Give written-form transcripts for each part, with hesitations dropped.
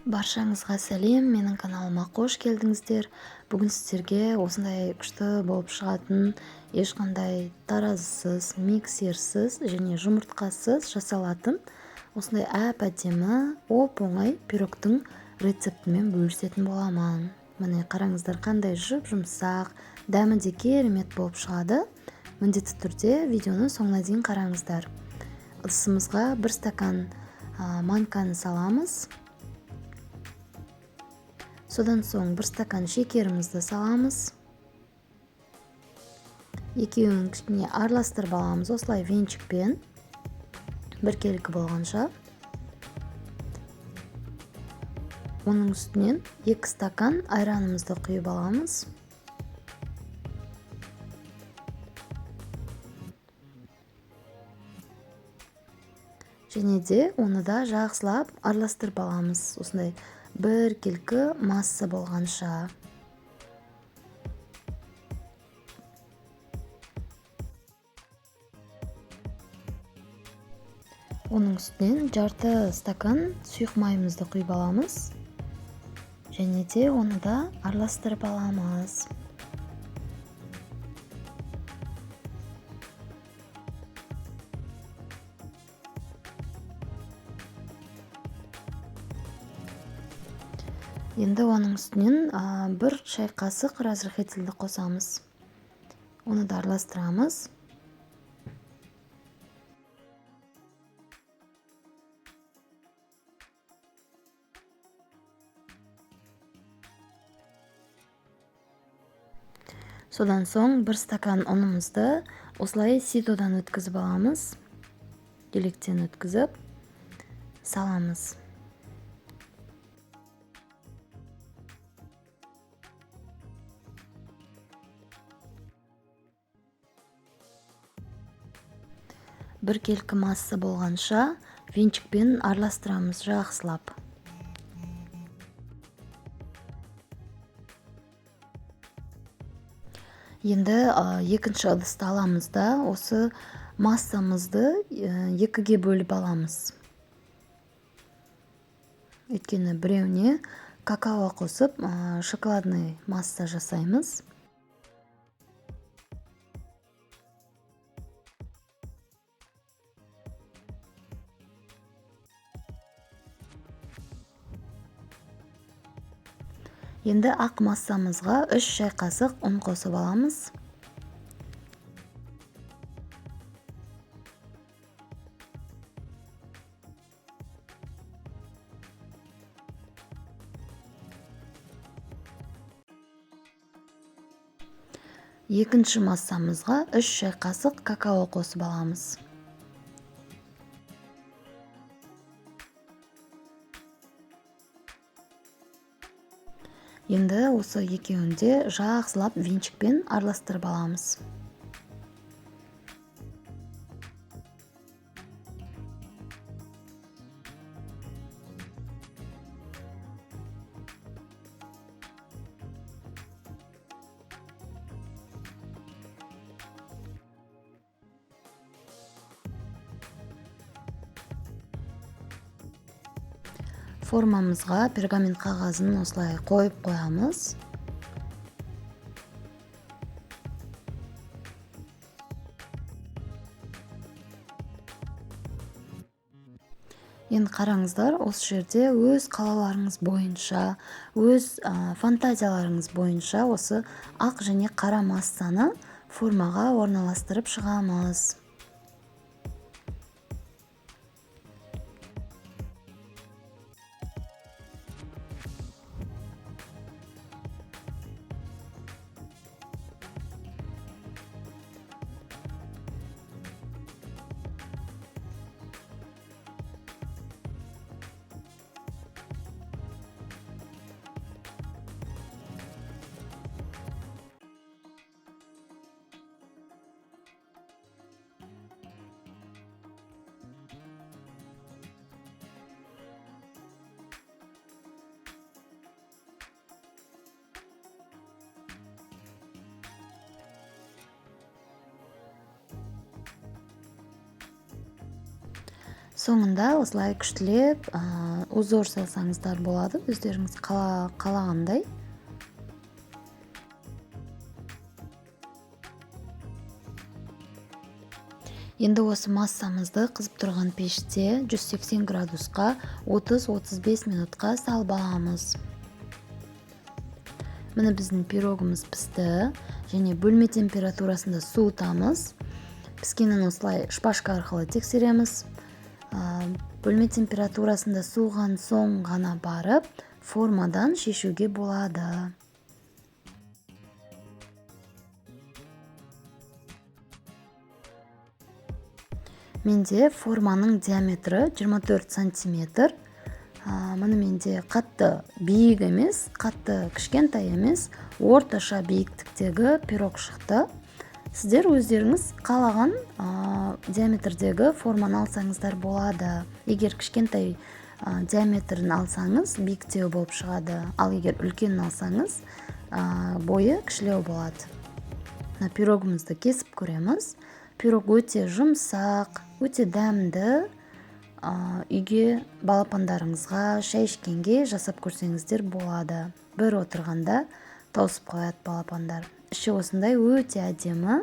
Баршаңызға сәлем, менің каналыма қош келдіңіздер. Бүгін сіздерге осындай күшті болып шығатын, ешқандай таразысыз, миксерсіз және жұмыртқасыз жасалатын осындай әп-әдемі, оп-оңай пирогтың рецептімен бөлісетін боламын. Міне қараңыздар, қандай жұп-жұмсақ, дәмі де керемет болып шығады. Міндетті түрде видеоны соңына дейін қараңыздар. Ыдысымызға 1 стакан манканы саламыз. Содан соң 1 стакан шекерімізді саламыз. Екеуін кішкене араластырып аламыз, осылай венчикпен біркелкі болғанша. Оның үстінен 2 стакан айранымызды құйып аламыз. Және де оны да жақсылап араластырып аламыз, осындай біркелкі масса болғанша. Оның үстінен жарты стакан сұйық майымызды құйып аламыз. Және де оны да араластырып аламыз. Енді оның үстінен 1 шай қасық разрыхительді қосамыз. Оны да араластырамыз. Содан соң 1 стакан ұнымызды осылай ситодан өткізіп аламыз. Електен өткізіп саламыз. Біркелкі масса болғанша венчикпен араластырамыз жақсылап. Енді екінші ыдысты аламыз да осы массамызды екіге бөліп аламыз. Өйткені біреуіне какао қосып шоколадный масса жасаймыз. Енді ақ массамызға 3 шай қасық ұн қосып аламыз. Екінші массамызға 3 шай қасық какао қосып аламыз. Енді осы екеуінде жақсылап венчикпен араластырып аламыз. Формамызға пергамент қағазын осылай қойып қоямыз. Енді қараңыздар, осы жерде өз қалаларыңыз бойынша, өз фантазияларыңыз бойынша осы ақ және қара массаны формаға орналастырып шығамыз. Соңында осылай күштілеп узор салсаңыздар болады, өздеріңіз қалағандай. Енді осы массамызды қызып тұрған пеште 180 градусқа 30-35 минутқа салып аламыз. Міне біздің пирогымыз пісті, және бөлме температурасында суытамыз. Піскенін осылай шпажка арқылы тексереміз. Бөлме температурасында суыған соң ғана барып, формадан шешуге болады. Менде форманың диаметрі 24 сантиметр. Мұны менде қатты биік емес, қатты кішкентай емес, орташа биіктіктегі пирог шықты. Сіздер өздеріңіз қалаған диаметрдегі форманы алсаңыздар болады. Егер кішкентай диаметрін алсаңыз, биіктеу болып шығады. Ал егер үлкенін алсаңыз, бойы кішілеу болады. Пирогымызды кесіп көреміз. Пирог өте жұмсақ, өте дәмді. Үйге балапандарыңызға, шай ішкенге жасап көрсеңіздер болады. Бір отырғанда тауысып қояды балапандар. Іші осындай өте әдемі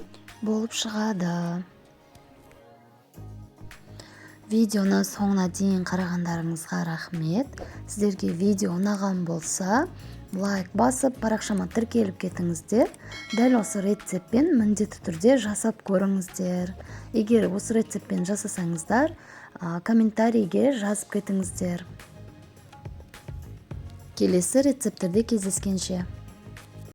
болып шығады. Видеоны соңына дейін қарағандарыңызға рахмет. Сіздерге видео ұнаған болса, лайк басып, парақшама тіркеліп кетіңіздер. Дәл осы рецептпен міндетті түрде жасап көріңіздер. Егер осы рецептпен жасасаңыздар, комментарийге жазып кетіңіздер. Келесі рецепттерде кездескенше.